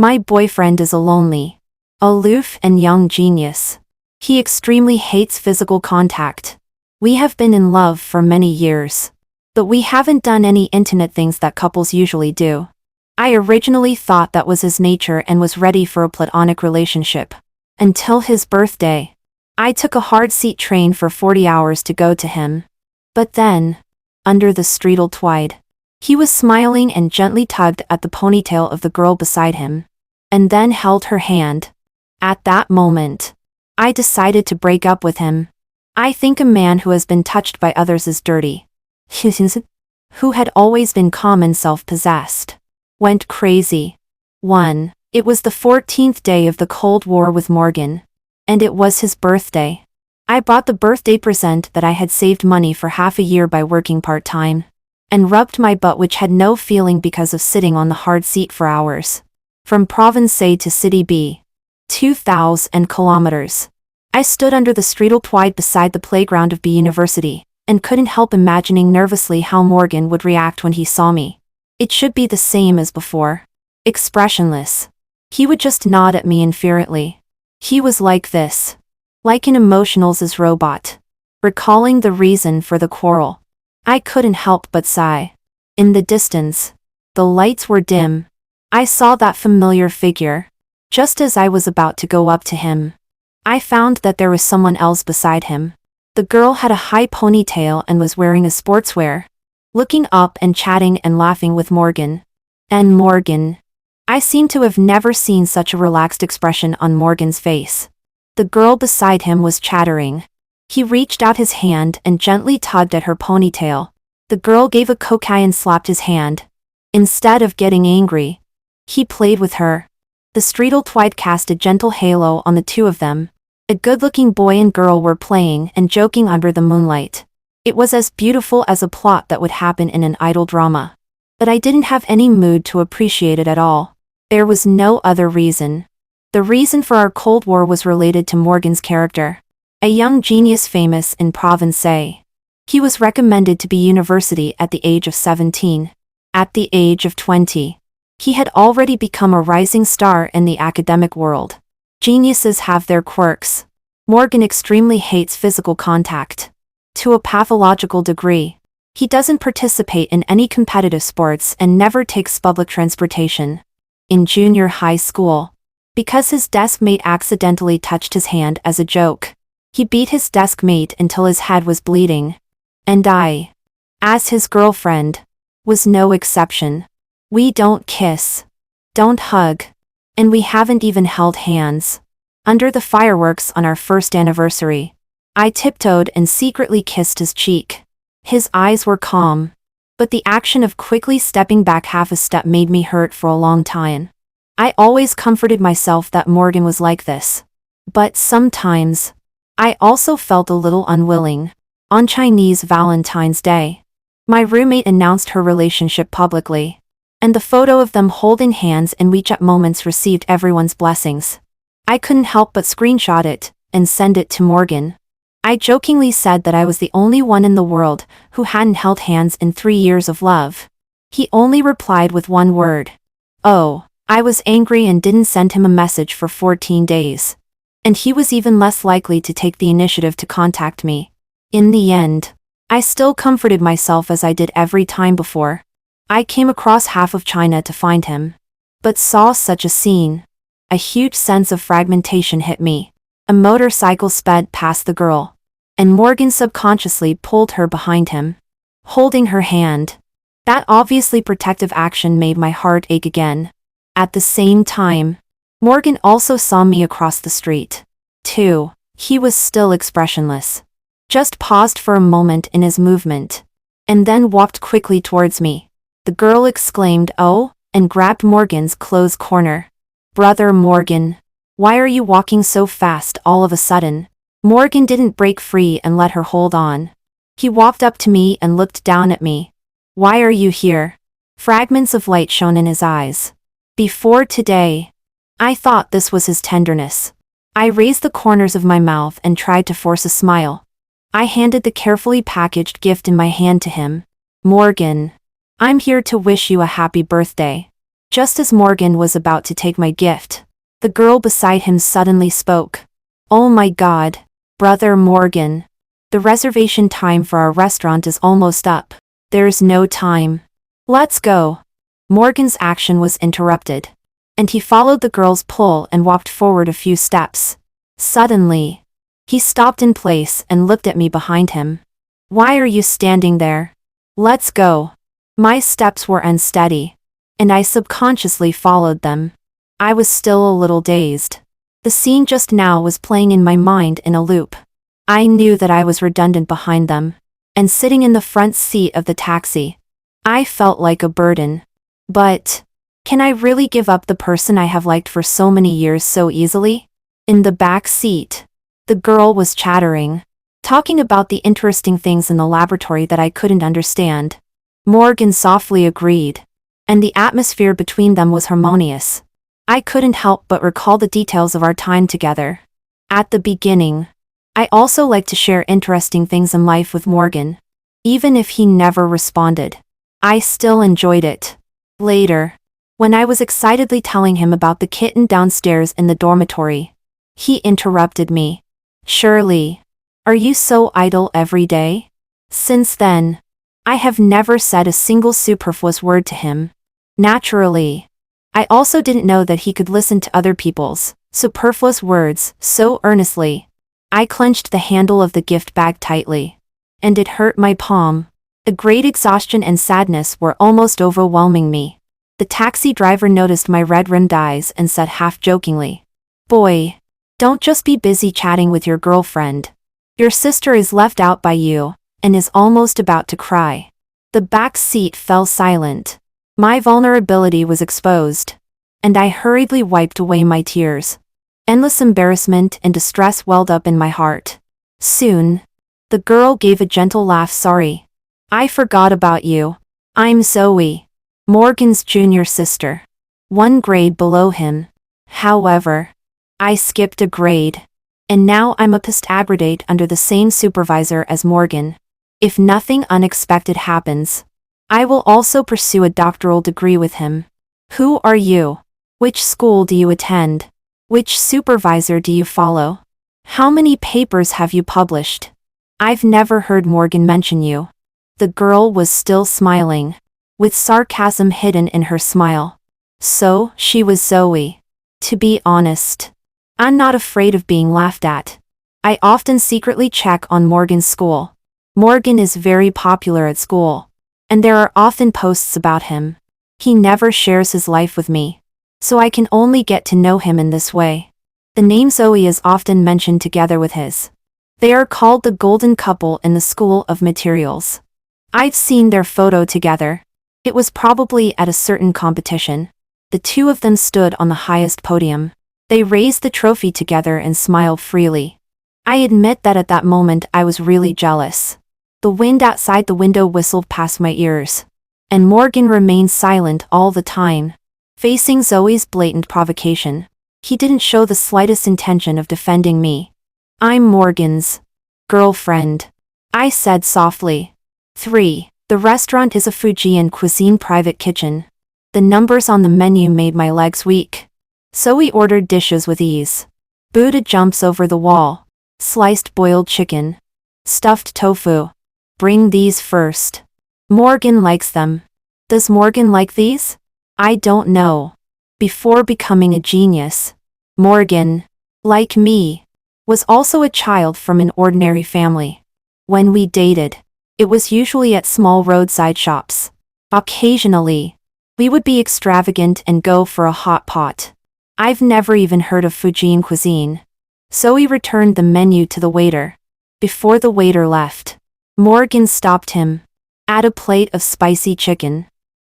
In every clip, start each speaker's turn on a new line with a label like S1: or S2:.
S1: My boyfriend is a lonely, aloof and young genius. He extremely hates physical contact. We have been in love for many years, but we haven't done any intimate things that couples usually do. I originally thought that was his nature and was ready for a platonic relationship. Until his birthday. I took a hard-seat train for 40 hours to go to him. But then, under the streetlight, he was smiling and gently tugged at the ponytail of the girl beside him, and then held her hand. At that moment, I decided to break up with him. I think a man who has been touched by others is dirty. Who had always been calm and self-possessed, went crazy. 1. It was the 14th day of the Cold War with Morgan, and it was his birthday. I bought the birthday present that I had saved money for half a year by working part-time, and rubbed my butt, which had no feeling because of sitting on the hard seat for hours. From Province A to City B, 2,000 kilometers. I stood under the streetlight beside the playground of B University, and couldn't help imagining nervously how Morgan would react when he saw me. It should be the same as before. Expressionless. He would just nod at me inferiorly. He was like this. Like an emotionless robot. Recalling the reason for the quarrel. I couldn't help but sigh. In the distance, the lights were dim. I saw that familiar figure. Just as I was about to go up to him, I found that there was someone else beside him. The girl had a high ponytail and was wearing a sportswear. Looking up and chatting and laughing with Morgan. And Morgan. I seemed to have never seen such a relaxed expression on Morgan's face. The girl beside him was chattering. He reached out his hand and gently tugged at her ponytail. The girl gave a coquille and slapped his hand. Instead of getting angry, he played with her. The streetlight cast a gentle halo on the two of them. A good-looking boy and girl were playing and joking under the moonlight. It was as beautiful as a plot that would happen in an idol drama. But I didn't have any mood to appreciate it at all. There was no other reason. The reason for our Cold War was related to Morgan's character. A young genius famous in Province A. He was recommended to be university at the age of 17. At the age of 20. He had already become a rising star in the academic world. Geniuses have their quirks. Morgan extremely hates physical contact. To a pathological degree. He doesn't participate in any competitive sports and never takes public transportation. In junior high school, because his desk mate accidentally touched his hand as a joke, he beat his desk mate until his head was bleeding. And I, as his girlfriend, was no exception. We don't kiss, don't hug, and we haven't even held hands. Under the fireworks on our first anniversary, I tiptoed and secretly kissed his cheek. His eyes were calm, but the action of quickly stepping back half a step made me hurt for a long time. I always comforted myself that Morgan was like this. But sometimes, I also felt a little unwilling. On Chinese Valentine's Day, my roommate announced her relationship publicly. And the photo of them holding hands in WeChat moments received everyone's blessings. I couldn't help but screenshot it and send it to Morgan. I jokingly said that I was the only one in the world who hadn't held hands in 3 years of love. He only replied with one word. Oh, I was angry and didn't send him a message for 14 days. And he was even less likely to take the initiative to contact me. In the end, I still comforted myself as I did every time before. I came across half of China to find him. But saw such a scene. A huge sense of fragmentation hit me. A motorcycle sped past the girl. And Morgan subconsciously pulled her behind him. Holding her hand. That obviously protective action made my heart ache again. At the same time, Morgan also saw me across the street. Too. He was still expressionless. Just paused for a moment in his movement. And then walked quickly towards me. The girl exclaimed, "Oh," and grabbed Morgan's clothes corner. "Brother Morgan, why are you walking so fast all of a sudden?" Morgan didn't break free and let her hold on. He walked up to me and looked down at me. "Why are you here?" Fragments of light shone in his eyes. Before today, I thought this was his tenderness. I raised the corners of my mouth and tried to force a smile. I handed the carefully packaged gift in my hand to him. "Morgan, I'm here to wish you a happy birthday." Just as Morgan was about to take my gift, the girl beside him suddenly spoke. "Oh my God, Brother Morgan. The reservation time for our restaurant is almost up. There's no time. Let's go." Morgan's action was interrupted, and he followed the girl's pull and walked forward a few steps. Suddenly, he stopped in place and looked at me behind him. "Why are you standing there? Let's go." My steps were unsteady, and I subconsciously followed them. I was still a little dazed. The scene just now was playing in my mind in a loop. I knew that I was redundant behind them, and sitting in the front seat of the taxi. I felt like a burden. But, can I really give up the person I have liked for so many years so easily? In the back seat, the girl was chattering, talking about the interesting things in the laboratory that I couldn't understand. Morgan softly agreed, and the atmosphere between them was harmonious. I couldn't help but recall the details of our time together. At the beginning, I also liked to share interesting things in life with Morgan. Even if he never responded, I still enjoyed it. Later, when I was excitedly telling him about the kitten downstairs in the dormitory, he interrupted me. "Shirley, are you so idle every day?" Since then, I have never said a single superfluous word to him. Naturally, I also didn't know that he could listen to other people's superfluous words so earnestly. I clenched the handle of the gift bag tightly, and it hurt my palm. A great exhaustion and sadness were almost overwhelming me. The taxi driver noticed my red-rimmed eyes and said half-jokingly, "Boy, don't just be busy chatting with your girlfriend. Your sister is left out by you, and is almost about to cry." The back seat fell silent. My vulnerability was exposed, and I hurriedly wiped away my tears. Endless embarrassment and distress welled up in my heart. Soon, the girl gave a gentle laugh. "Sorry. I forgot about you. I'm Zoe, Morgan's junior sister. One grade below him. However, I skipped a grade, and now I'm a postgraduate under the same supervisor as Morgan. If nothing unexpected happens, I will also pursue a doctoral degree with him." "Who are you? Which school do you attend? Which supervisor do you follow? How many papers have you published? I've never heard Morgan mention you." The girl was still smiling, with sarcasm hidden in her smile. So, she was Zoe. To be honest, I'm not afraid of being laughed at. I often secretly check on Morgan's school. Morgan is very popular at school, and there are often posts about him. He never shares his life with me, so I can only get to know him in this way. The name Zoe is often mentioned together with his. They are called the golden couple in the School of Materials. I've seen their photo together. It was probably at a certain competition. The two of them stood on the highest podium. They raised the trophy together and smiled freely. I admit that at that moment I was really jealous. The wind outside the window whistled past my ears, and Morgan remained silent all the time. Facing Zoe's blatant provocation, he didn't show the slightest intention of defending me. "I'm Morgan's girlfriend," I said softly. 3. The restaurant is a Fujian cuisine private kitchen. The numbers on the menu made my legs weak. Zoe ordered dishes with ease. Buddha jumps over the wall. Sliced boiled chicken. Stuffed tofu. "Bring these first. Morgan likes them." Does Morgan like these? I don't know. Before becoming a genius, Morgan, like me, was also a child from an ordinary family. When we dated, it was usually at small roadside shops. Occasionally, we would be extravagant and go for a hot pot. I've never even heard of Fujian cuisine. Zoe returned the menu to the waiter. Before the waiter left, Morgan stopped him. "Add a plate of spicy chicken."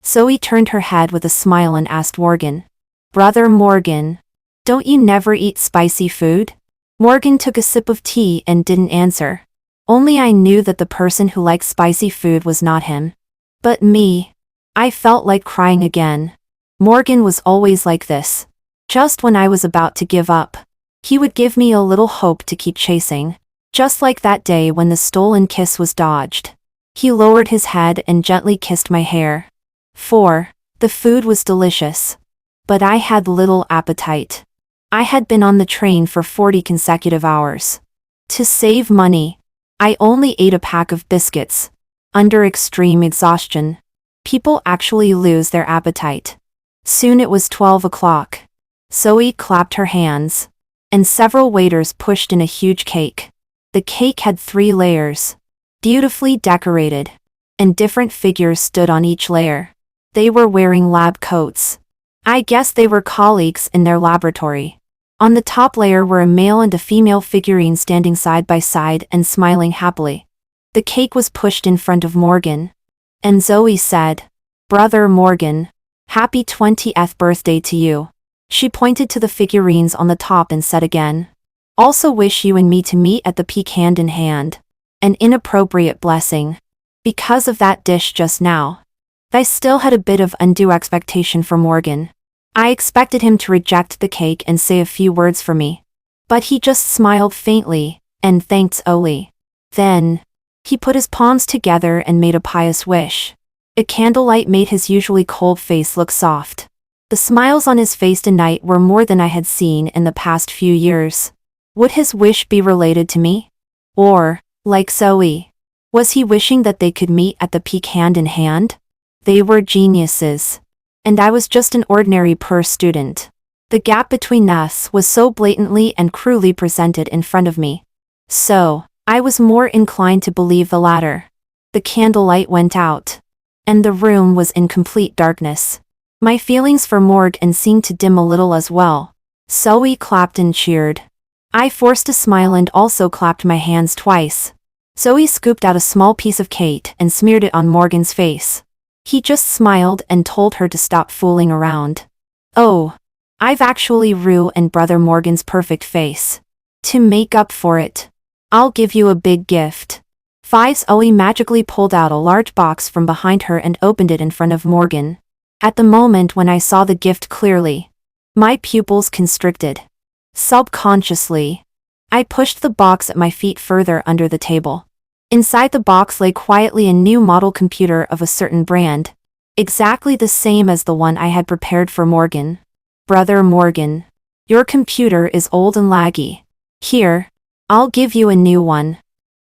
S1: Zoe turned her head with a smile and asked Morgan, "Brother Morgan, don't you never eat spicy food?" Morgan took a sip of tea and didn't answer. Only I knew that the person who liked spicy food was not him, but me. I felt like crying again. Morgan was always like this. Just when I was about to give up, he would give me a little hope to keep chasing. Just like that day when the stolen kiss was dodged. He lowered his head and gently kissed my hair. 4. The food was delicious. But I had little appetite. I had been on the train for 40 consecutive hours. To save money, I only ate a pack of biscuits. Under extreme exhaustion, people actually lose their appetite. Soon it was 12 o'clock. Zoe clapped her hands, and several waiters pushed in a huge cake. The cake had 3 layers, beautifully decorated, and different figures stood on each layer. They were wearing lab coats. I guess they were colleagues in their laboratory. On the top layer were a male and a female figurine standing side by side and smiling happily. The cake was pushed in front of Morgan. And Zoe said, "Brother Morgan, happy 20th birthday to you." She pointed to the figurines on the top and said again, "Also wish you and me to meet at the peak hand in hand." An inappropriate blessing. Because of that dish just now. I still had a bit of undue expectation for Morgan. I expected him to reject the cake and say a few words for me. But he just smiled faintly, and thanked Zoe. Then, he put his palms together and made a pious wish. A candlelight made his usually cold face look soft. The smiles on his face tonight were more than I had seen in the past few years. Would his wish be related to me? Or, like Zoe, was he wishing that they could meet at the peak hand in hand? They were geniuses. And I was just an ordinary student. The gap between us was so blatantly and cruelly presented in front of me. So, I was more inclined to believe the latter. The candlelight went out. And the room was in complete darkness. My feelings for Morgan seemed to dim a little as well. Zoe clapped and cheered. I forced a smile and also clapped my hands twice. Zoe scooped out a small piece of cake and smeared it on Morgan's face. He just smiled and told her to stop fooling around. Oh, I've actually ruined Brother Morgan's perfect face. To make up for it, I'll give you a big gift. Zoe magically pulled out a large box from behind her and opened it in front of Morgan. At the moment when I saw the gift clearly, my pupils constricted. Subconsciously, I pushed the box at my feet further under the table. Inside the box lay quietly a new model computer of a certain brand, exactly the same as the one I had prepared for Morgan. Brother Morgan, your computer is old and laggy. Here, I'll give you a new one.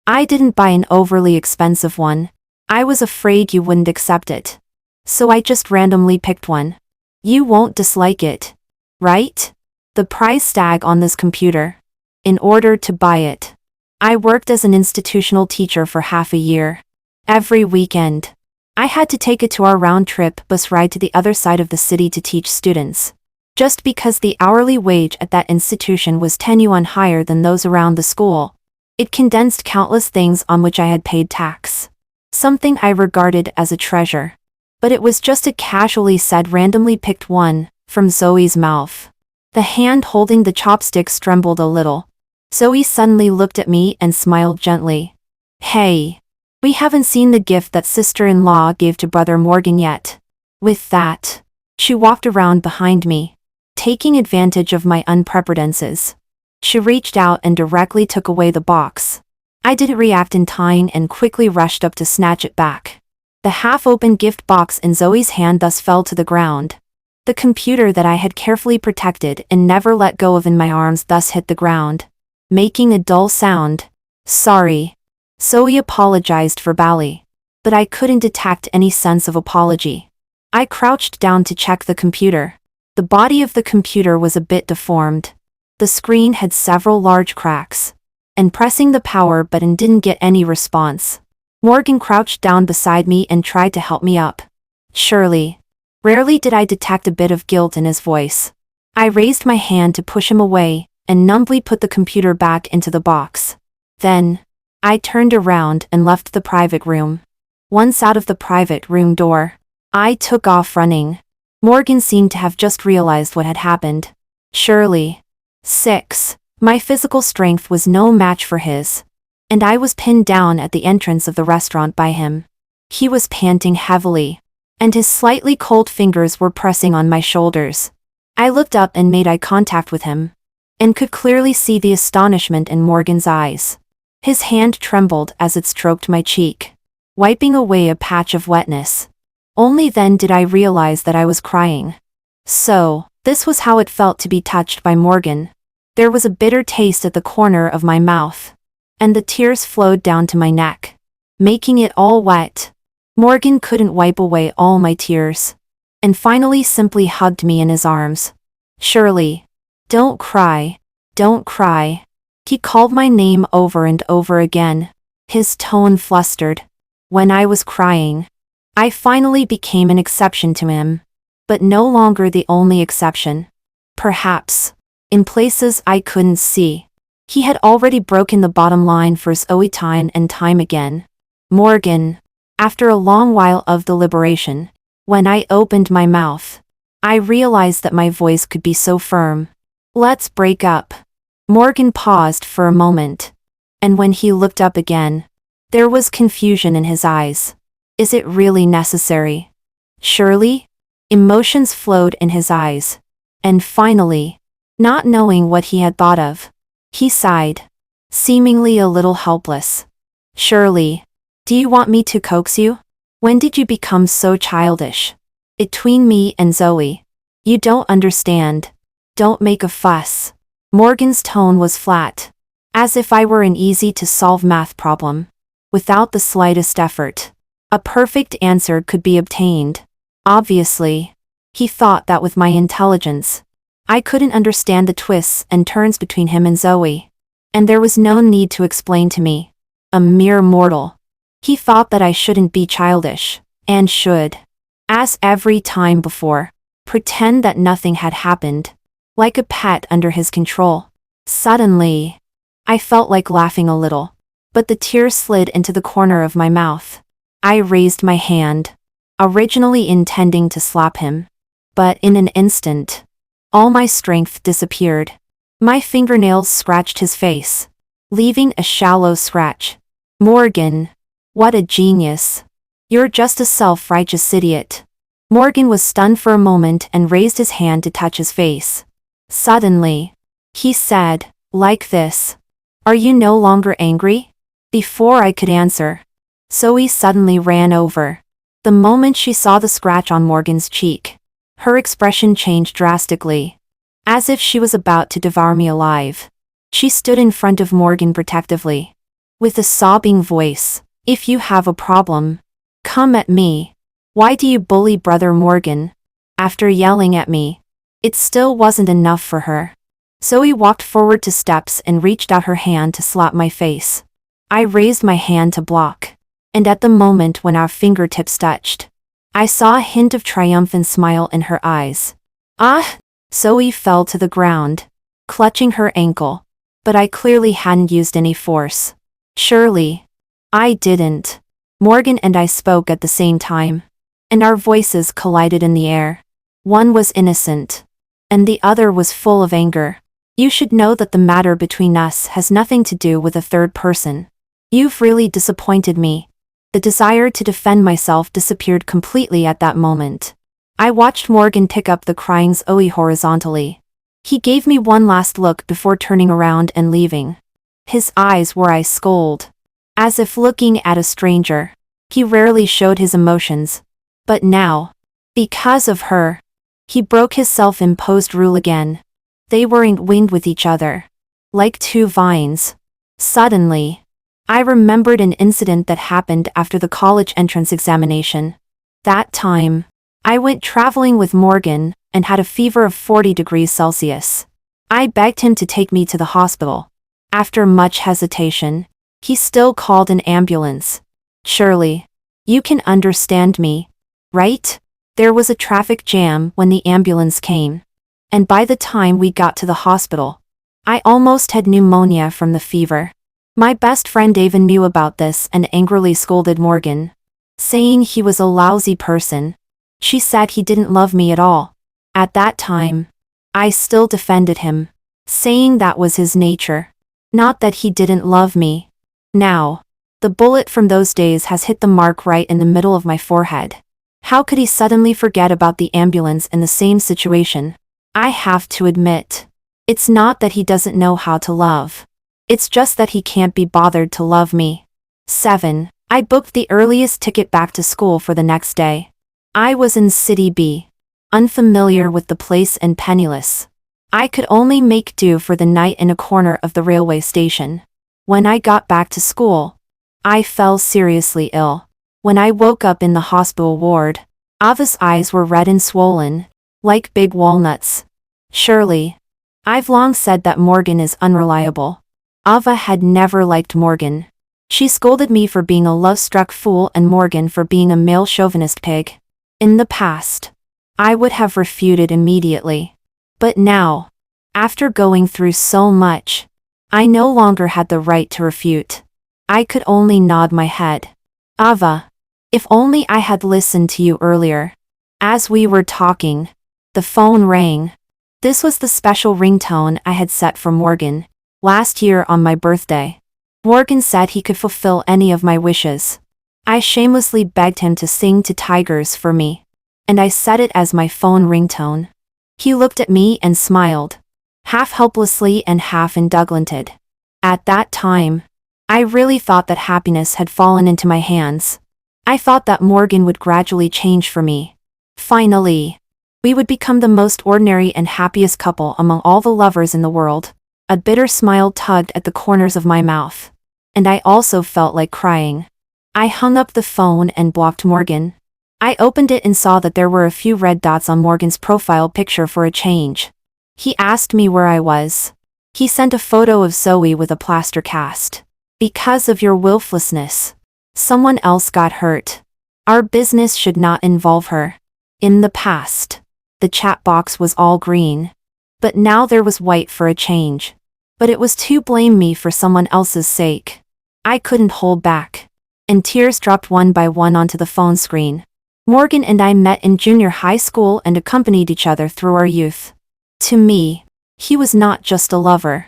S1: I didn't buy an overly expensive one. I was afraid you wouldn't accept it. So I just randomly picked one. You won't dislike it, right? The price tag on this computer. In order to buy it, I worked as an institutional teacher for half a year. Every weekend, I had to take it to our round-trip bus ride to the other side of the city to teach students. Just because the hourly wage at that institution was 10 yuan higher than those around the school, it condensed countless things on which I had paid tax. Something I regarded as a treasure. But it was just a casually said randomly picked one, from Zoe's mouth. The hand holding the chopsticks trembled a little. Zoe suddenly looked at me and smiled gently. Hey, we haven't seen the gift that sister-in-law gave to Brother Morgan yet. With that, she walked around behind me, taking advantage of my unpreparedness. She reached out and directly took away the box. I didn't react in time and quickly rushed up to snatch it back. The half-open gift box in Zoe's hand thus fell to the ground. The computer that I had carefully protected and never let go of in my arms thus hit the ground, making a dull sound. Sorry. Zoe apologized verbally. But I couldn't detect any sense of apology. I crouched down to check the computer. The body of the computer was a bit deformed. The screen had several large cracks. And pressing the power button didn't get any response. Morgan crouched down beside me and tried to help me up. Surely. Rarely did I detect a bit of guilt in his voice. I raised my hand to push him away, and numbly put the computer back into the box. Then, I turned around and left the private room. Once out of the private room door, I took off running. Morgan seemed to have just realized what had happened. Surely. 6. My physical strength was no match for his. And I was pinned down at the entrance of the restaurant by him. He was panting heavily, and his slightly cold fingers were pressing on my shoulders. I looked up and made eye contact with him, and could clearly see the astonishment in Morgan's eyes. His hand trembled as it stroked my cheek, wiping away a patch of wetness. Only then did I realize that I was crying. So, this was how it felt to be touched by Morgan. There was a bitter taste at the corner of my mouth. And the tears flowed down to my neck, making it all wet. Morgan couldn't wipe away all my tears. And finally simply hugged me in his arms. Shirley. Don't cry. Don't cry. He called my name over and over again, his tone flustered. When I was crying, I finally became an exception to him. But no longer the only exception. Perhaps, in places I couldn't see, he had already broken the bottom line for Zoe time and time again. Morgan. After a long while of deliberation, when I opened my mouth, I realized that my voice could be so firm. Let's break up. Morgan paused for a moment. And when he looked up again, there was confusion in his eyes. Is it really necessary? Shirley? Emotions flowed in his eyes. And finally, not knowing what he had thought of, he sighed, seemingly a little helpless. Shirley, do you want me to coax you? When did you become so childish? Between me and Zoe. You don't understand. Don't make a fuss. Morgan's tone was flat, as if I were an easy-to-solve math problem. Without the slightest effort, a perfect answer could be obtained. Obviously, he thought that with my intelligence, I couldn't understand the twists and turns between him and Zoe. And there was no need to explain to me. A mere mortal. He thought that I shouldn't be childish, and should, as every time before, pretend that nothing had happened, like a pet under his control. Suddenly, I felt like laughing a little, but the tears slid into the corner of my mouth. I raised my hand, originally intending to slap him. But in an instant, all my strength disappeared. My fingernails scratched his face, leaving a shallow scratch. Morgan. What a genius. You're just a self-righteous idiot. Morgan was stunned for a moment and raised his hand to touch his face. Suddenly, he said, like this. Are you no longer angry? Before I could answer, Zoe suddenly ran over. The moment she saw the scratch on Morgan's cheek, her expression changed drastically. As if she was about to devour me alive. She stood in front of Morgan protectively, with a sobbing voice. If you have a problem, come at me. Why do you bully Brother Morgan? After yelling at me, it still wasn't enough for her. Zoe walked forward 2 steps and reached out her hand to slap my face. I raised my hand to block. And at the moment when our fingertips touched, I saw a hint of triumphant smile in her eyes. Ah! Zoe fell to the ground, clutching her ankle. But I clearly hadn't used any force. Surely, I didn't. Morgan and I spoke at the same time. And our voices collided in the air. One was innocent, and the other was full of anger. You should know that the matter between us has nothing to do with a third person. You've really disappointed me. The desire to defend myself disappeared completely at that moment. I watched Morgan pick up the crying Zoe horizontally. He gave me one last look before turning around and leaving. His eyes were ice-cold, as if looking at a stranger. He rarely showed his emotions. But now, because of her, he broke his self-imposed rule again. They weren't winged with each other, like 2 vines. Suddenly, I remembered an incident that happened after the college entrance examination. That time, I went traveling with Morgan and had a fever of 40 degrees Celsius. I begged him to take me to the hospital. After much hesitation, he still called an ambulance. Surely, you can understand me, right? There was a traffic jam when the ambulance came. And by the time we got to the hospital, I almost had pneumonia from the fever. My best friend even knew about this and angrily scolded Morgan, saying he was a lousy person. She said he didn't love me at all. At that time, I still defended him, saying that was his nature, not that he didn't love me. Now, the bullet from those days has hit the mark right in the middle of my forehead. How could he suddenly forget about the ambulance in the same situation? I have to admit, it's not that he doesn't know how to love. It's just that he can't be bothered to love me. 7. I booked the earliest ticket back to school for the next day. I was in City B, unfamiliar with the place and penniless. I could only make do for the night in a corner of the railway station. When I got back to school, I fell seriously ill. When I woke up in the hospital ward, Ava's eyes were red and swollen, like big walnuts. Surely. I've long said that Morgan is unreliable. Ava had never liked Morgan. She scolded me for being a love-struck fool and Morgan for being a male chauvinist pig. In the past, I would have refuted immediately. But now, after going through so much, I no longer had the right to refute. I could only nod my head. Ava, if only I had listened to you earlier. As we were talking, the phone rang. This was the special ringtone I had set for Morgan, last year on my birthday. Morgan said he could fulfill any of my wishes. I shamelessly begged him to sing to tigers for me, and I set it as my phone ringtone. He looked at me and smiled, half helplessly and half indulgented. At that time, I really thought that happiness had fallen into my hands. I thought that Morgan would gradually change for me. Finally, we would become the most ordinary and happiest couple among all the lovers in the world. A bitter smile tugged at the corners of my mouth, and I also felt like crying. I hung up the phone and blocked Morgan. I opened it and saw that there were a few red dots on Morgan's profile picture for a change. He asked me where I was. He sent a photo of Zoe with a plaster cast. Because of your willfulness, someone else got hurt. Our business should not involve her. In the past, the chat box was all green, but now there was white for a change. But it was to blame me for someone else's sake. I couldn't hold back, and tears dropped one by one onto the phone screen. Morgan and I met in junior high school and accompanied each other through our youth. To me, he was not just a lover.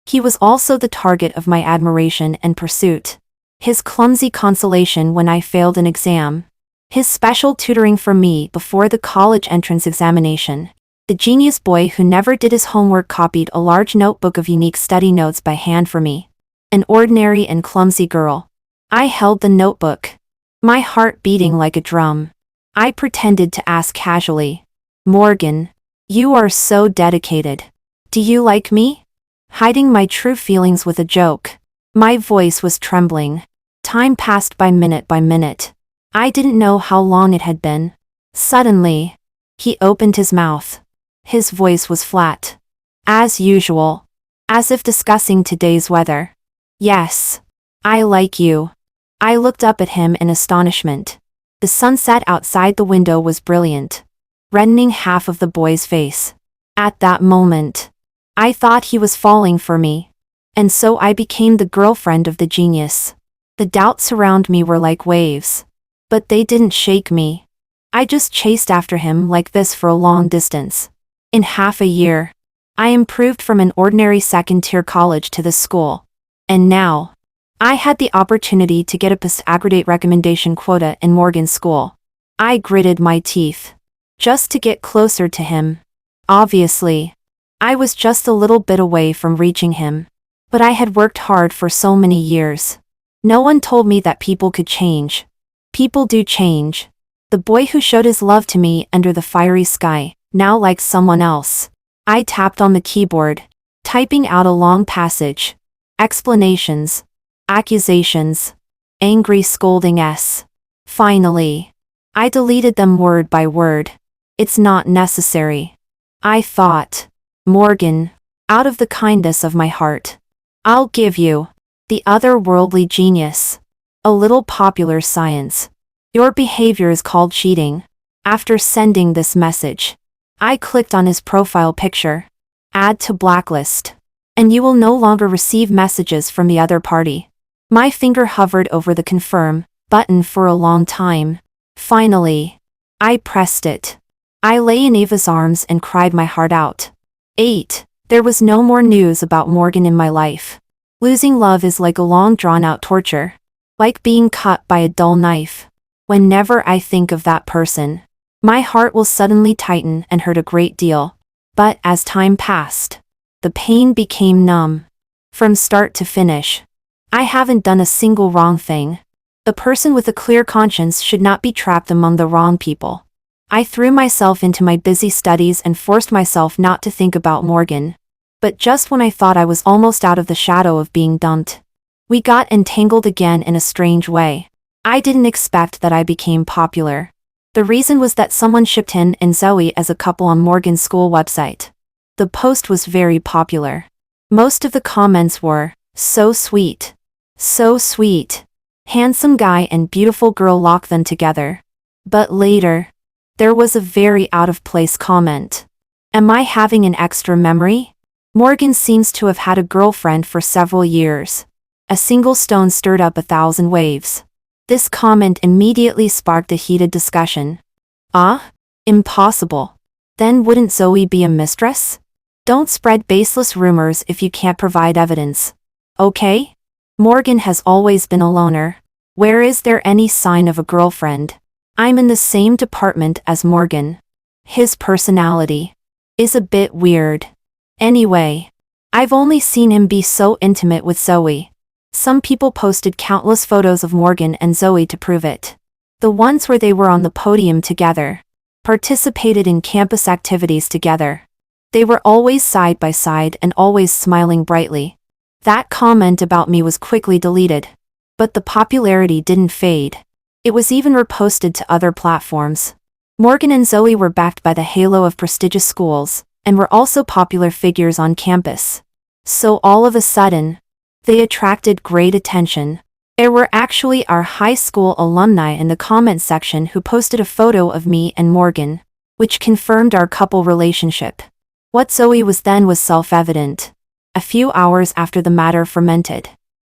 S1: He was also the target of my admiration and pursuit. His clumsy consolation when I failed an exam. His special tutoring for me before the college entrance examination. The genius boy who never did his homework copied a large notebook of unique study notes by hand for me. An ordinary and clumsy girl. I held the notebook, my heart beating like a drum. I pretended to ask casually, Morgan, you are so dedicated. Do you like me? Hiding my true feelings with a joke. My voice was trembling. Time passed by minute. I didn't know how long it had been. Suddenly, he opened his mouth. His voice was flat. As usual. As if discussing today's weather. Yes. I like you. I looked up at him in astonishment. The sunset outside the window was brilliant, reddening half of the boy's face. At that moment, I thought he was falling for me. And so I became the girlfriend of the genius. The doubts around me were like waves. But they didn't shake me. I just chased after him like this for a long distance. In half a year, I improved from an ordinary second-tier college to this school. And now, I had the opportunity to get a post-aggregate recommendation quota in Morgan's school. I gritted my teeth, just to get closer to him. Obviously, I was just a little bit away from reaching him. But I had worked hard for so many years. No one told me that people could change. People do change. The boy who showed his love to me under the fiery sky, now likes someone else. I tapped on the keyboard, typing out a long passage. Explanations. Accusations. Angry scolding s. Finally, I deleted them word by word. It's not necessary. I thought. Morgan, out of the kindness of my heart, I'll give you, the otherworldly genius, a little popular science. Your behavior is called cheating. After sending this message, I clicked on his profile picture. Add to blacklist. And you will no longer receive messages from the other party. My finger hovered over the confirm button for a long time. Finally, I pressed it. I lay in Ava's arms and cried my heart out. 8. There was no more news about Morgan in my life. Losing love is like a long drawn-out torture. Like being cut by a dull knife. Whenever I think of that person, my heart will suddenly tighten and hurt a great deal. But as time passed, the pain became numb. From start to finish, I haven't done a single wrong thing. A person with a clear conscience should not be trapped among the wrong people. I threw myself into my busy studies and forced myself not to think about Morgan. But just when I thought I was almost out of the shadow of being dumped, we got entangled again in a strange way. I didn't expect that I became popular. The reason was that someone shipped Han and Zoe as a couple on Morgan's school website. The post was very popular. Most of the comments were, "So sweet. So sweet. Handsome guy and beautiful girl lock them together." But later, there was a very out-of-place comment. "Am I having an extra memory? Morgan seems to have had a girlfriend for several years. A single stone stirred up 1,000 waves." This comment immediately sparked a heated discussion. Impossible. Then wouldn't Zoe be a mistress? Don't spread baseless rumors if you can't provide evidence. Okay? Morgan has always been a loner. Where is there any sign of a girlfriend? I'm in the same department as Morgan. His personality is a bit weird. Anyway, I've only seen him be so intimate with Zoe. Some people posted countless photos of Morgan and Zoe to prove it. The ones where they were on the podium together, participated in campus activities together. They were always side by side and always smiling brightly. That comment about me was quickly deleted. But the popularity didn't fade. It was even reposted to other platforms. Morgan and Zoe were backed by the halo of prestigious schools, and were also popular figures on campus. So all of a sudden, they attracted great attention. There were actually our high school alumni in the comment section who posted a photo of me and Morgan, which confirmed our couple relationship. What Zoe was then was self-evident. A few hours after the matter fermented,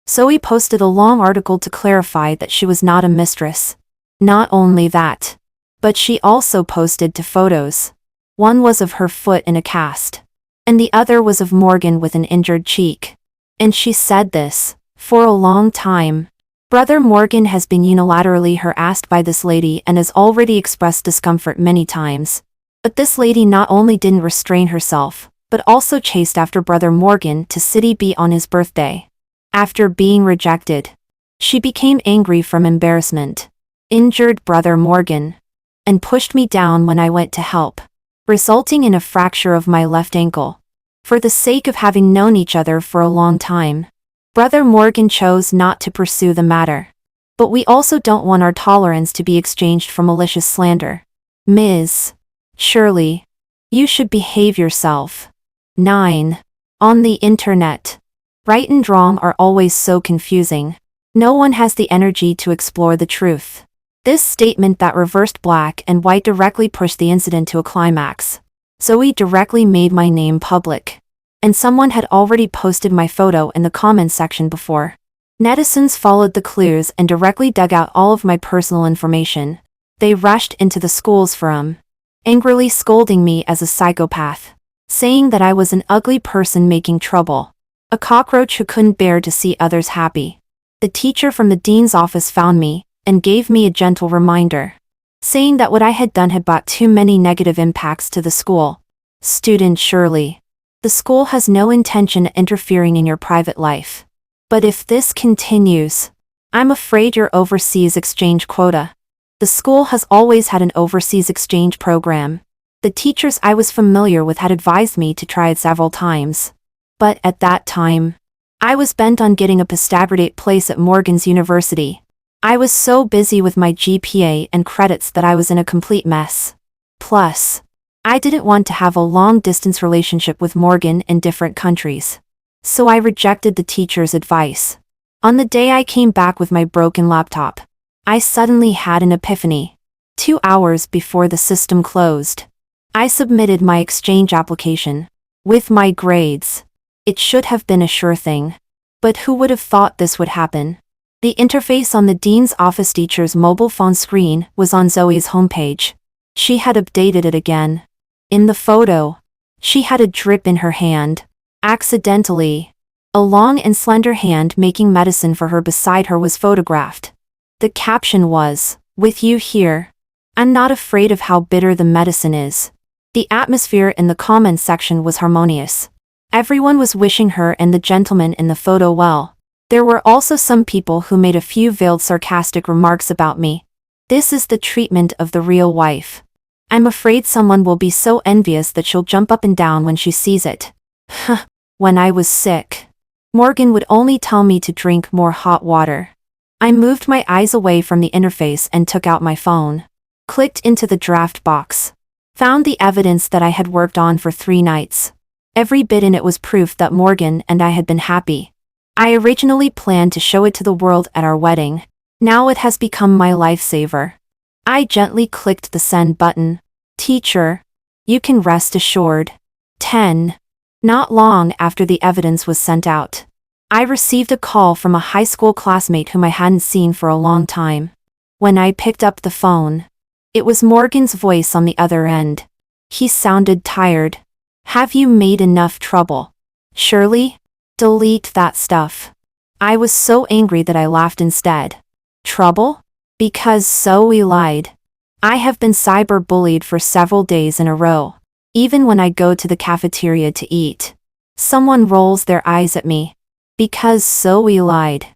S1: Zoe posted a long article to clarify that she was not a mistress. Not only that, but she also posted 2 photos. One was of her foot in a cast, and the other was of Morgan with an injured cheek. And she said this, "For a long time, Brother Morgan has been unilaterally harassed by this lady and has already expressed discomfort many times. But this lady not only didn't restrain herself, but also chased after Brother Morgan to City B on his birthday. After being rejected, she became angry from embarrassment, injured Brother Morgan, and pushed me down when I went to help, resulting in a fracture of my left ankle. For the sake of having known each other for a long time, Brother Morgan chose not to pursue the matter. But we also don't want our tolerance to be exchanged for malicious slander. Ms. Shirley, you should behave yourself." 9. On the internet. Right and wrong are always so confusing. No one has the energy to explore the truth. This statement that reversed black and white directly pushed the incident to a climax. Zoe directly made my name public. And someone had already posted my photo in the comments section before. Netizens followed the clues and directly dug out all of my personal information. They rushed into the school's forum, angrily scolding me as a psychopath, saying that I was an ugly person making trouble, a cockroach who couldn't bear to see others happy. The teacher from the dean's office found me and gave me a gentle reminder, saying that what I had done had brought too many negative impacts to the school. "Student Shirley, the school has no intention of interfering in your private life. But if this continues, I'm afraid your overseas exchange quota." The school has always had an overseas exchange program. The teachers I was familiar with had advised me to try it several times. But at that time, I was bent on getting a postgraduate place at Morgan's University. I was so busy with my GPA and credits that I was in a complete mess. Plus, I didn't want to have a long-distance relationship with Morgan in different countries. So I rejected the teacher's advice. On the day I came back with my broken laptop, I suddenly had an epiphany. 2 hours before the system closed, I submitted my exchange application. With my grades, it should have been a sure thing. But who would have thought this would happen? The interface on the dean's office teacher's mobile phone screen was on Zoe's homepage. She had updated it again. In the photo, she had a drip in her hand. Accidentally, a long and slender hand making medicine for her beside her was photographed. The caption was, "With you here, I'm not afraid of how bitter the medicine is." The atmosphere in the comments section was harmonious. Everyone was wishing her and the gentleman in the photo well. There were also some people who made a few veiled sarcastic remarks about me. This is the treatment of the real wife. I'm afraid someone will be so envious that she'll jump up and down when she sees it. Huh. When I was sick, Morgan would only tell me to drink more hot water. I moved my eyes away from the interface and took out my phone. Clicked into the draft box. Found the evidence that I had worked on for 3 nights. Every bit in it was proof that Morgan and I had been happy. I originally planned to show it to the world at our wedding. Now it has become my lifesaver. I gently clicked the send button. Teacher, you can rest assured. 10. Not long after the evidence was sent out, I received a call from a high school classmate whom I hadn't seen for a long time. When I picked up the phone, it was Morgan's voice on the other end. He sounded tired. Have you made enough trouble? Shirley? Delete that stuff. I was so angry that I laughed instead. Trouble? Because Zoe lied. I have been cyberbullied for several days in a row. Even when I go to the cafeteria to eat, someone rolls their eyes at me. Because Zoe lied.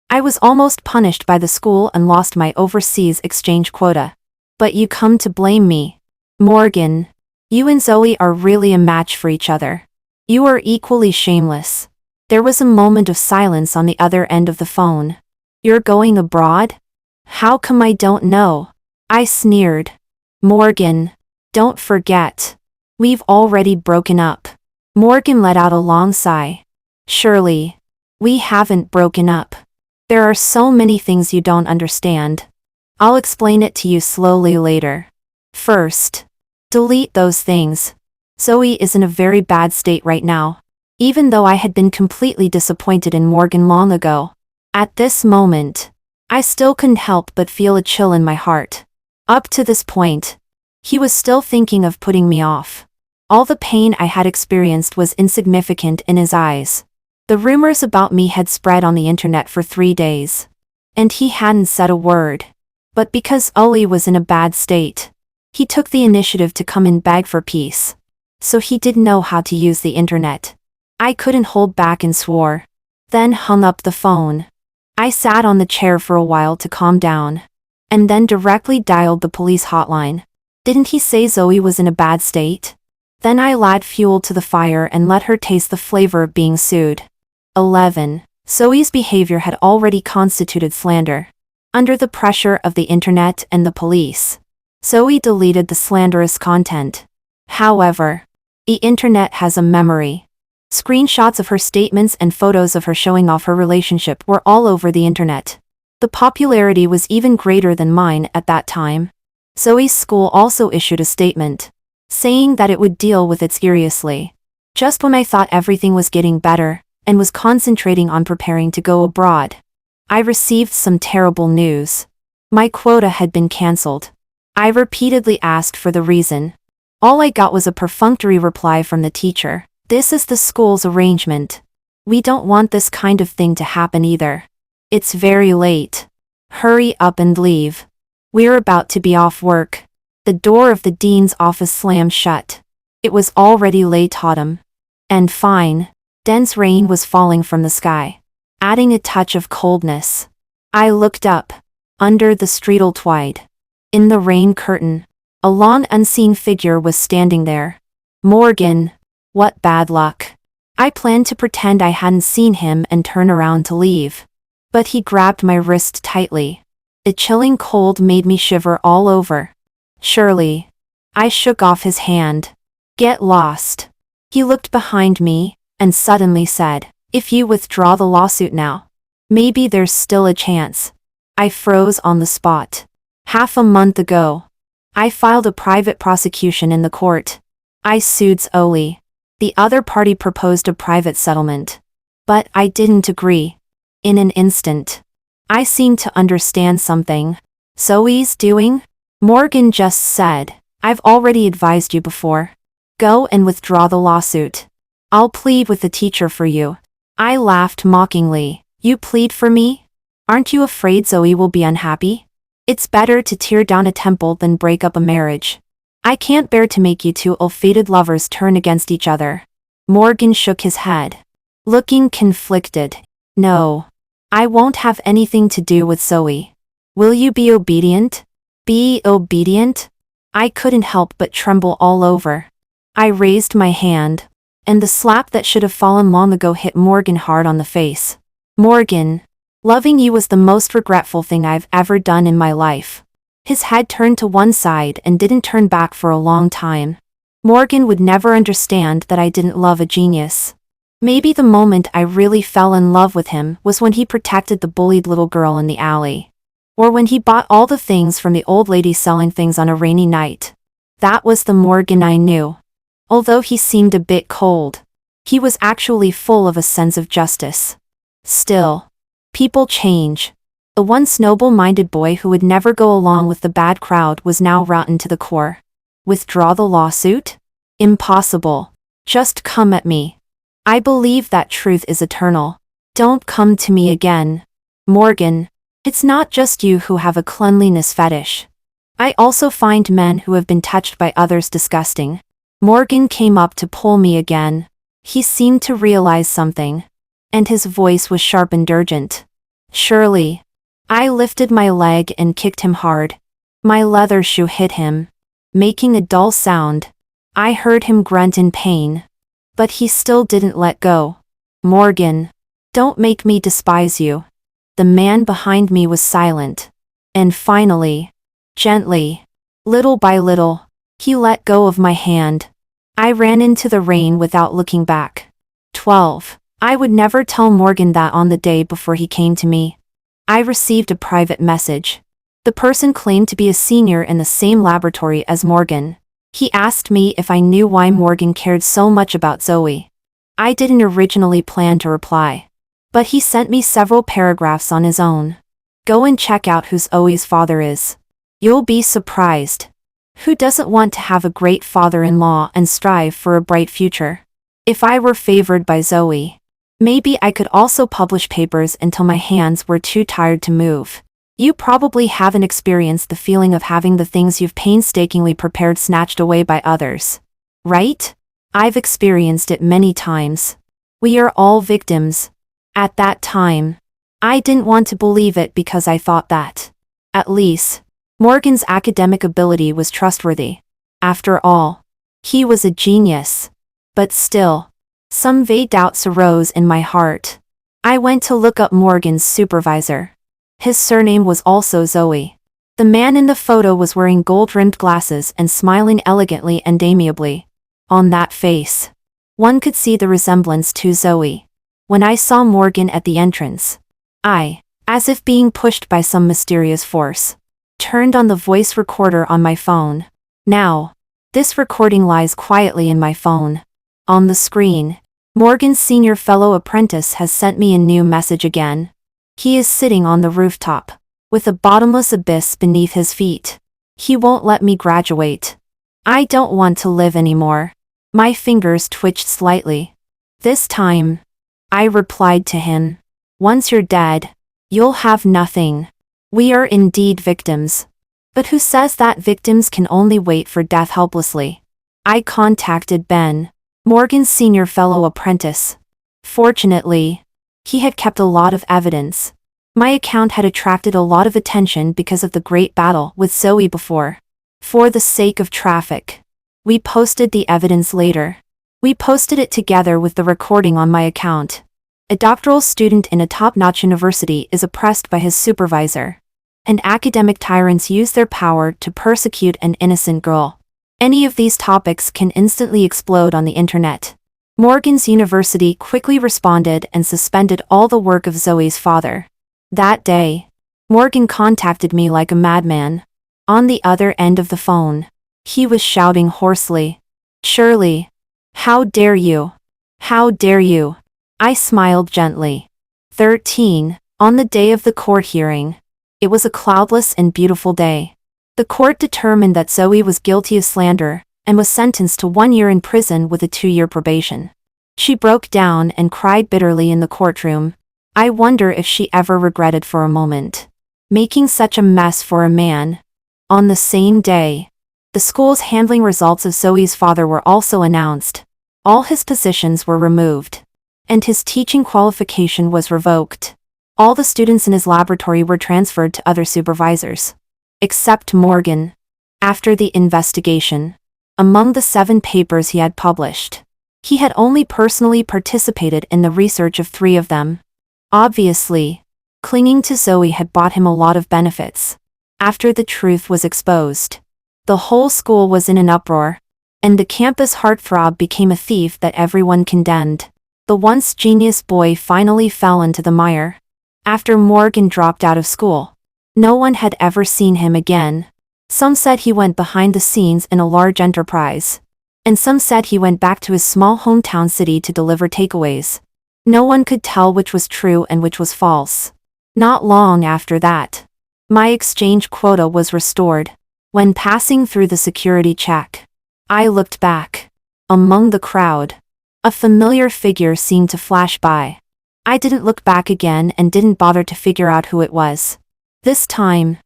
S1: I was almost punished by the school and lost my overseas exchange quota. But you come to blame me. Morgan, you and Zoe are really a match for each other. You are equally shameless. There was a moment of silence on the other end of the phone. You're going abroad? How come I don't know? I sneered. Morgan, don't forget. We've already broken up. Morgan let out a long sigh. Shirley, we haven't broken up. There are so many things you don't understand. I'll explain it to you slowly later. First, delete those things. Zoe is in a very bad state right now. Even though I had been completely disappointed in Morgan long ago, at this moment, I still couldn't help but feel a chill in my heart. Up to this point, he was still thinking of putting me off. All the pain I had experienced was insignificant in his eyes. The rumors about me had spread on the internet for 3 days. And he hadn't said a word. But because Zoe was in a bad state, he took the initiative to come and beg for peace. So he didn't know how to use the internet. I couldn't hold back and swore. Then hung up the phone. I sat on the chair for a while to calm down. And then directly dialed the police hotline. Didn't he say Zoe was in a bad state? Then I lied fuel to the fire and let her taste the flavor of being sued. 11. Zoe's behavior had already constituted slander. Under the pressure of the internet and the police, Zoe deleted the slanderous content. However, the internet has a memory. Screenshots of her statements and photos of her showing off her relationship were all over the internet. The popularity was even greater than mine at that time. Zoe's school also issued a statement, saying that it would deal with it seriously. Just when I thought everything was getting better, and was concentrating on preparing to go abroad, I received some terrible news. My quota had been cancelled. I repeatedly asked for the reason. All I got was a perfunctory reply from the teacher. This is the school's arrangement. We don't want this kind of thing to happen either. It's very late. Hurry up and leave. We're about to be off work. The door of the dean's office slammed shut. It was already late autumn. And fine. Dense rain was falling from the sky, adding a touch of coldness. I looked up. Under the streetlight, in the rain curtain, a long unseen figure was standing there. Morgan. What bad luck. I planned to pretend I hadn't seen him and turn around to leave. But he grabbed my wrist tightly. A chilling cold made me shiver all over. Shirley. I shook off his hand. Get lost. He looked behind me, and suddenly said, if you withdraw the lawsuit now, maybe there's still a chance. I froze on the spot. Half a month ago, I filed a private prosecution in the court. I sued Zoe. The other party proposed a private settlement. But I didn't agree. In an instant, I seemed to understand something. Zoe's doing? Morgan just said, I've already advised you before. Go and withdraw the lawsuit. I'll plead with the teacher for you. I laughed mockingly. You plead for me? Aren't you afraid Zoe will be unhappy? It's better to tear down a temple than break up a marriage. I can't bear to make you two ill-fated lovers turn against each other. Morgan shook his head, looking conflicted. No. I won't have anything to do with Zoe. Will you be obedient? Be obedient? I couldn't help but tremble all over. I raised my hand, and the slap that should have fallen long ago hit Morgan hard on the face. Morgan, loving you was the most regretful thing I've ever done in my life. His head turned to one side and didn't turn back for a long time. Morgan would never understand that I didn't love a genius. Maybe the moment I really fell in love with him was when he protected the bullied little girl in the alley. Or when he bought all the things from the old lady selling things on a rainy night. That was the Morgan I knew. Although he seemed a bit cold, he was actually full of a sense of justice. Still, people change. The once noble-minded boy who would never go along with the bad crowd was now rotten to the core. Withdraw the lawsuit? Impossible. Just come at me. I believe that truth is eternal. Don't come to me again. Morgan, it's not just you who have a cleanliness fetish. I also find men who have been touched by others disgusting. Morgan came up to pull me again. He seemed to realize something. And his voice was sharp and urgent. Surely. I lifted my leg and kicked him hard. My leather shoe hit him, making a dull sound. I heard him grunt in pain. But he still didn't let go. Morgan, don't make me despise you. The man behind me was silent. And finally, gently, little by little, he let go of my hand. I ran into the rain without looking back. 12. I would never tell Morgan that on the day before he came to me. I received a private message. The person claimed to be a senior in the same laboratory as Morgan. He asked me if I knew why Morgan cared so much about Zoe. I didn't originally plan to reply. But he sent me several paragraphs on his own. Go and check out who Zoe's father is. You'll be surprised. Who doesn't want to have a great father-in-law and strive for a bright future? If I were favored by Zoe, maybe I could also publish papers until my hands were too tired to move. You probably haven't experienced the feeling of having the things you've painstakingly prepared snatched away by others. Right? I've experienced it many times. We are all victims. At that time, I didn't want to believe it because I thought that, at least, Morgan's academic ability was trustworthy. After all, he was a genius. But still, some vague doubts arose in my heart. I went to look up Morgan's supervisor. His surname was also Zoe. The man in the photo was wearing gold-rimmed glasses and smiling elegantly and amiably. On that face, one could see the resemblance to Zoe. When I saw Morgan at the entrance, I, as if being pushed by some mysterious force, turned on the voice recorder on my phone. Now, this recording lies quietly in my phone. On the screen, Morgan's senior fellow apprentice has sent me a new message again. He is sitting on the rooftop, with a bottomless abyss beneath his feet. He won't let me graduate. I don't want to live anymore. My fingers twitched slightly. This time, I replied to him. Once you're dead, you'll have nothing. We are indeed victims. But who says that victims can only wait for death helplessly? I contacted Ben, Morgan's senior fellow apprentice. Fortunately, he had kept a lot of evidence. My account had attracted a lot of attention because of the great battle with Zoe before. For the sake of traffic, we posted the evidence later. We posted it together with the recording on my account. A doctoral student in a top-notch university is oppressed by his supervisor. And academic tyrants use their power to persecute an innocent girl. Any of these topics can instantly explode on the internet. Morgan's university quickly responded and suspended all the work of Zoe's father. That day, Morgan contacted me like a madman. On the other end of the phone, he was shouting hoarsely, "Shirley, how dare you? How dare you?" I smiled gently. 13. On the day of the court hearing. It was a cloudless and beautiful day. The court determined that Zoe was guilty of slander, and was sentenced to 1 year in prison with a 2-year probation. She broke down and cried bitterly in the courtroom. I wonder if she ever regretted for a moment making such a mess for a man. On the same day, the school's handling results of Zoe's father were also announced. All his positions were removed, and his teaching qualification was revoked. All the students in his laboratory were transferred to other supervisors. Except Morgan. After the investigation, among the 7 papers he had published, he had only personally participated in the research of 3 of them. Obviously, clinging to Zoe had brought him a lot of benefits. After the truth was exposed, the whole school was in an uproar, and the campus heartthrob became a thief that everyone condemned. The once genius boy finally fell into the mire. After Morgan dropped out of school, no one had ever seen him again. Some said he went behind the scenes in a large enterprise, and some said he went back to his small hometown city to deliver takeaways. No one could tell which was true and which was false. Not long after that, my exchange quota was restored. When passing through the security check, I looked back. Among the crowd, a familiar figure seemed to flash by. I didn't look back again and didn't bother to figure out who it was. This time,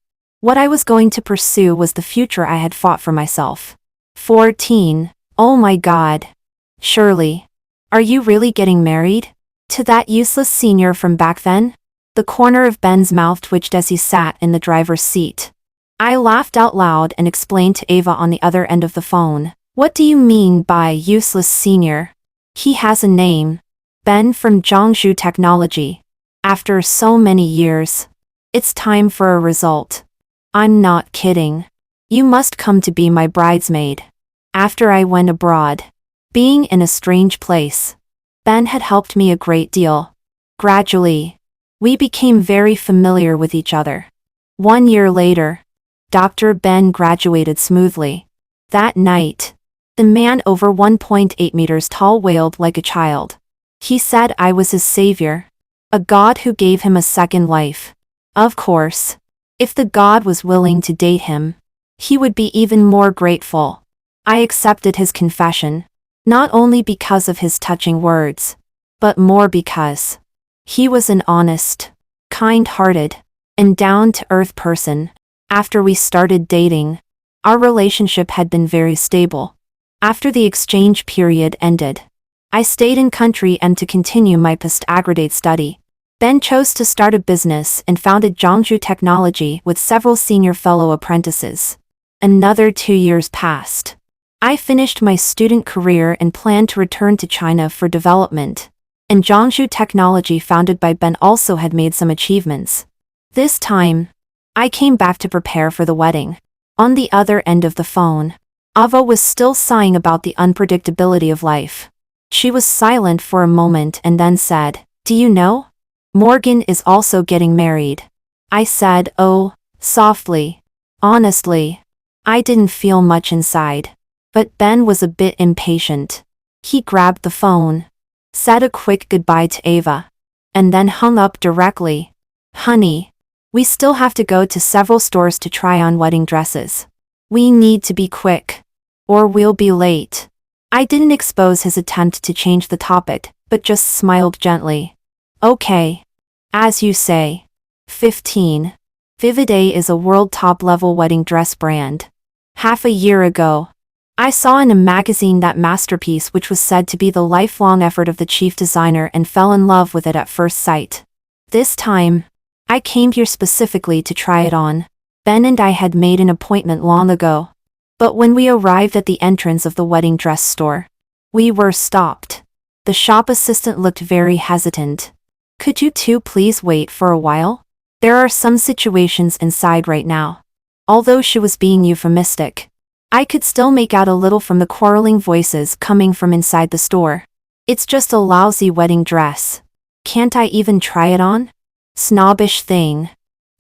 S1: what I was going to pursue was the future I had fought for myself. 14. Oh my God. Shirley, are you really getting married? To that useless senior from back then? The corner of Ben's mouth twitched as he sat in the driver's seat. I laughed out loud and explained to Ava on the other end of the phone. What do you mean by useless senior? He has a name. Ben from Jiangsu Technology. After so many years, it's time for a result. I'm not kidding. You must come to be my bridesmaid. After I went abroad, being in a strange place, Ben had helped me a great deal. Gradually, we became very familiar with each other. 1 year later, Dr. Ben graduated smoothly. That night, the man over 1.8 meters tall wailed like a child. He said I was his savior, a god who gave him a second life. Of course, if the god was willing to date him, he would be even more grateful. I accepted his confession, not only because of his touching words, but more because he was an honest, kind-hearted, and down-to-earth person. After we started dating, our relationship had been very stable. After the exchange period ended, I stayed in country and to continue my postgraduate study. Ben chose to start a business and founded Jiangsu Technology with several senior fellow apprentices. Another 2 years passed. I finished my student career and planned to return to China for development, and Jiangsu Technology founded by Ben also had made some achievements. This time, I came back to prepare for the wedding. On the other end of the phone, Ava was still sighing about the unpredictability of life. She was silent for a moment and then said, "Do you know? Morgan is also getting married." I said, "Oh," softly. Honestly, I didn't feel much inside. But Ben was a bit impatient. He grabbed the phone, said a quick goodbye to Ava, and then hung up directly. "Honey, we still have to go to several stores to try on wedding dresses. We need to be quick, or we'll be late." I didn't expose his attempt to change the topic, but just smiled gently. "Okay. As you say." 15. Vivide is a world top-level wedding dress brand. Half a year ago, I saw in a magazine that masterpiece which was said to be the lifelong effort of the chief designer and fell in love with it at first sight. This time, I came here specifically to try it on. Ben and I had made an appointment long ago. But when we arrived at the entrance of the wedding dress store, we were stopped. The shop assistant looked very hesitant. "Could you two please wait for a while? There are some situations inside right now." Although she was being euphemistic, I could still make out a little from the quarreling voices coming from inside the store. "It's just a lousy wedding dress. Can't I even try it on?" "Snobbish thing,"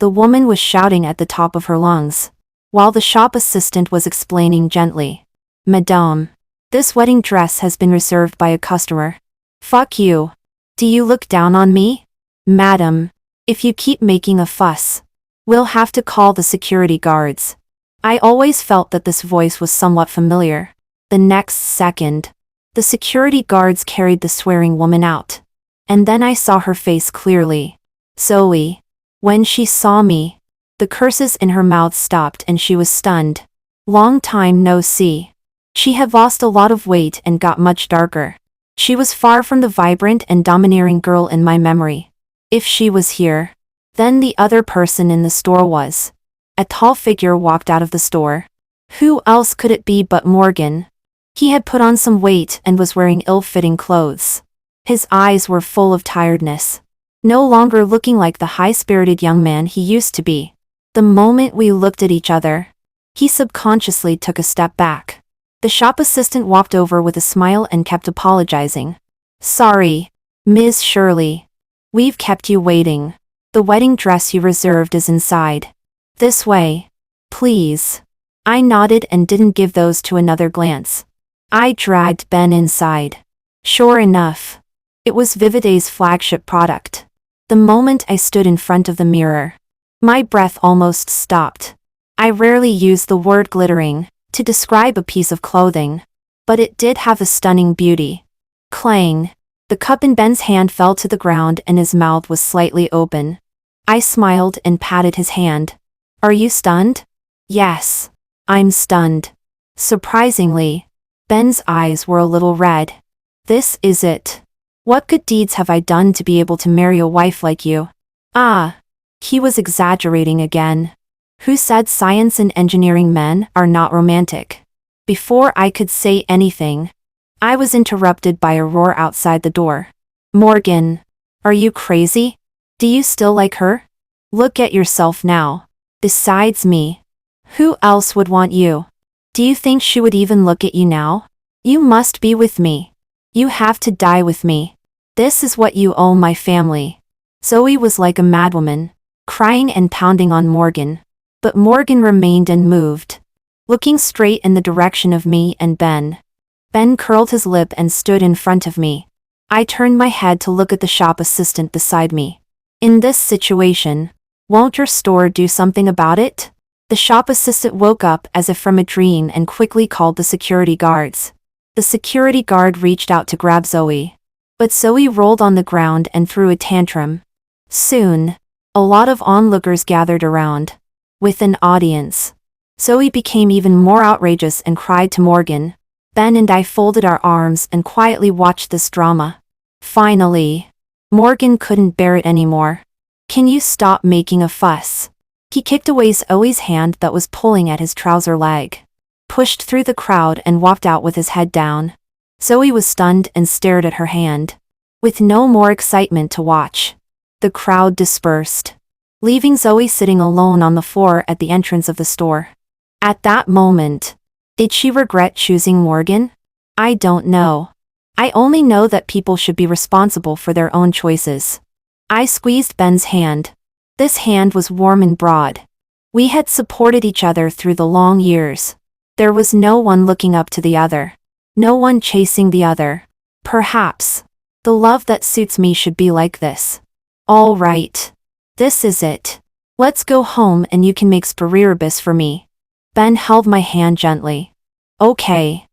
S1: the woman was shouting at the top of her lungs, while the shop assistant was explaining gently. "Madame, this wedding dress has been reserved by a customer." "Fuck you. Do you look down on me?" "Madam, if you keep making a fuss, we'll have to call the security guards." I always felt that this voice was somewhat familiar. The next second, the security guards carried the swearing woman out. And then I saw her face clearly. Zoe. When she saw me, the curses in her mouth stopped and she was stunned. "Long time no see." She had lost a lot of weight and got much darker. She was far from the vibrant and domineering girl in my memory. If she was here, then the other person in the store was. A tall figure walked out of the store. Who else could it be but Morgan? He had put on some weight and was wearing ill-fitting clothes. His eyes were full of tiredness, no longer looking like the high-spirited young man he used to be. The moment we looked at each other, he subconsciously took a step back. The shop assistant walked over with a smile and kept apologizing. Sorry, Ms. Shirley. We've kept you waiting. The wedding dress you reserved is inside. This way. Please. I nodded and didn't give those two another glance. I dragged Ben inside. Sure enough, it was Vividay's flagship product. The moment I stood in front of the mirror, my breath almost stopped. I rarely use the word glittering to describe a piece of clothing, but it did have a stunning beauty. Clang! The cup in Ben's hand fell to the ground and his mouth was slightly open. I smiled and patted his hand. Are you stunned? Yes, I'm stunned. Surprisingly, Ben's eyes were a little red. This is it. What good deeds have I done to be able to marry a wife like you? Ah, he was exaggerating again. Who said science and engineering men are not romantic? Before I could say anything, I was interrupted by a roar outside the door. Morgan, are you crazy? Do you still like her? Look at yourself now. Besides me, who else would want you? Do you think she would even look at you now? You must be with me. You have to die with me. This is what you owe my family. Zoe was like a madwoman, crying and pounding on Morgan. But Morgan remained unmoved, looking straight in the direction of me and Ben. Ben curled his lip and stood in front of me. I turned my head to look at the shop assistant beside me. In this situation, won't your store do something about it? The shop assistant woke up as if from a dream and quickly called the security guards. The security guard reached out to grab Zoe, but Zoe rolled on the ground and threw a tantrum. Soon, a lot of onlookers gathered around. With an audience, Zoe became even more outrageous and cried to Morgan. Ben and I folded our arms and quietly watched this drama. Finally, Morgan couldn't bear it anymore. Can you stop making a fuss? He kicked away Zoe's hand that was pulling at his trouser leg, pushed through the crowd and walked out with his head down. Zoe was stunned and stared at her hand, with no more excitement to watch. The crowd dispersed, leaving Zoe sitting alone on the floor at the entrance of the store. At that moment, did she regret choosing Morgan? I don't know. I only know that people should be responsible for their own choices. I squeezed Ben's hand. This hand was warm and broad. We had supported each other through the long years. There was no one looking up to the other. No one chasing the other. Perhaps the love that suits me should be like this. All right. This is it. Let's go home and you can make spiribus for me. Ben held my hand gently. Okay.